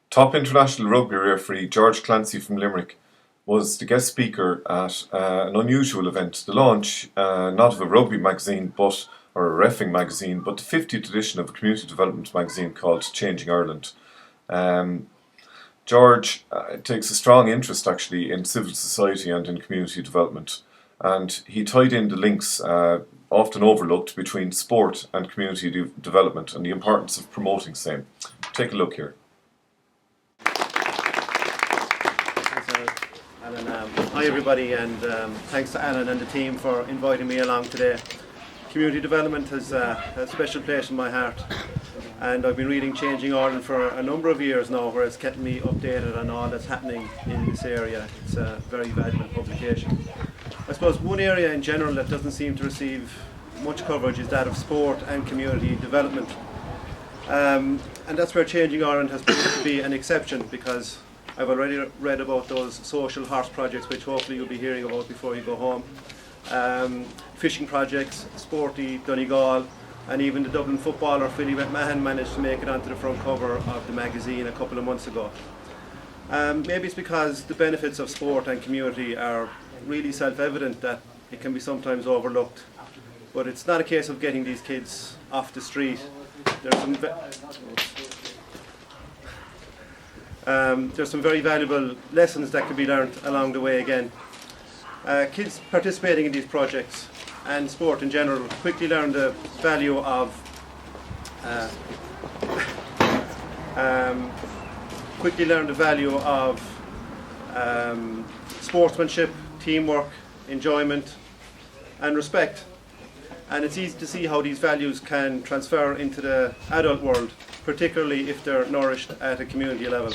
Top international rugby referee George Clancy from Limerick was the guest speaker at an unusual event, the launch not of a rugby magazine or a reffing magazine, but the 50th edition of a community development magazine called Changing Ireland. George takes a strong interest actually in civil society and in community development, and he tied in the links often overlooked between sport and community development and the importance of promoting same. Take a look here. Alan, hi everybody, and thanks to Alan and the team for inviting me along today. Community development has a special place in my heart, and I've been reading Changing Ireland for a number of years now, where it's kept me updated on all that's happening in this area. It's a very valuable publication. I suppose one area in general that doesn't seem to receive much coverage is that of sport and community development, and that's where Changing Ireland has proved to be an exception, because I've already read about those social horse projects, which hopefully you'll be hearing about before you go home. Fishing projects, Sporty, Donegal, and even the Dublin footballer Philly McMahon managed to make it onto the front cover of the magazine a couple of months ago. Maybe it's because the benefits of sport and community are really self-evident that it can be sometimes overlooked. But it's not a case of getting these kids off the street. There's some very valuable lessons that can be learned along the way again. Kids participating in these projects and sport in general quickly learn the value of sportsmanship, teamwork, enjoyment, and respect. And it's easy to see how these values can transfer into the adult world, particularly if they're nourished at a community level.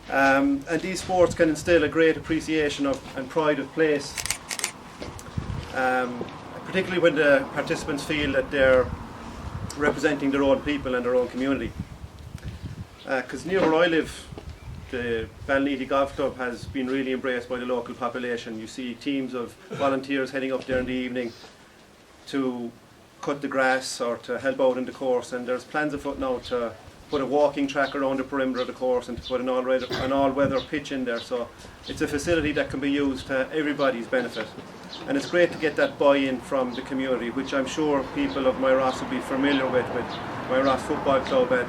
And these sports can instill a great appreciation of and pride of place, particularly when the participants feel that they're representing their own people and their own community. Because near where I live, the Balneety Golf Club has been really embraced by the local population. You see teams of volunteers heading up there in the evening to cut the grass or to help out in the course, and there's plans afoot now to put a walking track around the perimeter of the course and to put an all-weather pitch in there. So it's a facility that can be used to everybody's benefit, and it's great to get that buy-in from the community, which I'm sure people of my Ross will be familiar with my Ross Football Club and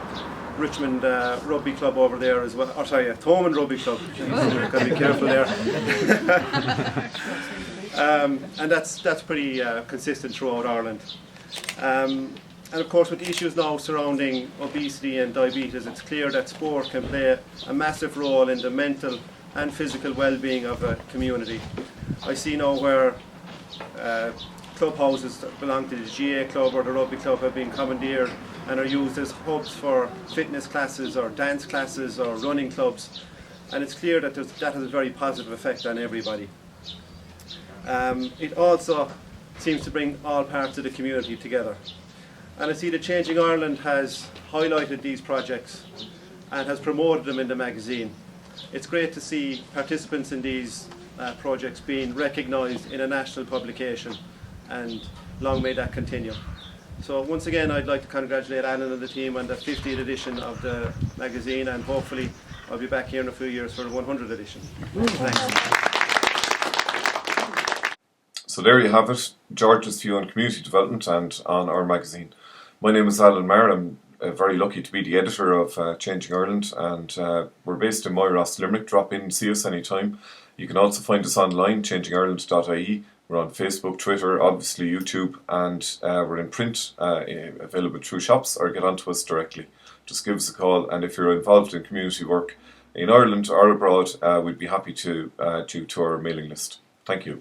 Richmond Rugby Club over there as well, or sorry, Thomond Rugby Club. I've got to be careful there. And that's pretty consistent throughout Ireland. And of course, with the issues now surrounding obesity and diabetes, it's clear that sport can play a massive role in the mental and physical well-being of a community. I see now where clubhouses that belong to the GA club or the rugby club have been commandeered and are used as hubs for fitness classes or dance classes or running clubs, and it's clear that that has a very positive effect on everybody. It also seems to bring all parts of the community together. And I see that Changing Ireland has highlighted these projects and has promoted them in the magazine. It's great to see participants in these projects being recognised in a national publication, and long may that continue. So once again, I'd like to congratulate Alan and the team on the 50th edition of the magazine, and hopefully I'll be back here in a few years for the 100th edition. Thanks. So there you have it, George's view on community development and on our magazine. My name is Alan Maher. I'm very lucky to be the editor of Changing Ireland, and we're based in Moyross, Limerick. Drop in and see us anytime. You can also find us online, changingireland.ie. We're on Facebook, Twitter, obviously YouTube, and we're in print, available through shops, or get onto us directly. Just give us a call, and if you're involved in community work in Ireland or abroad, we'd be happy to add you to our mailing list. Thank you.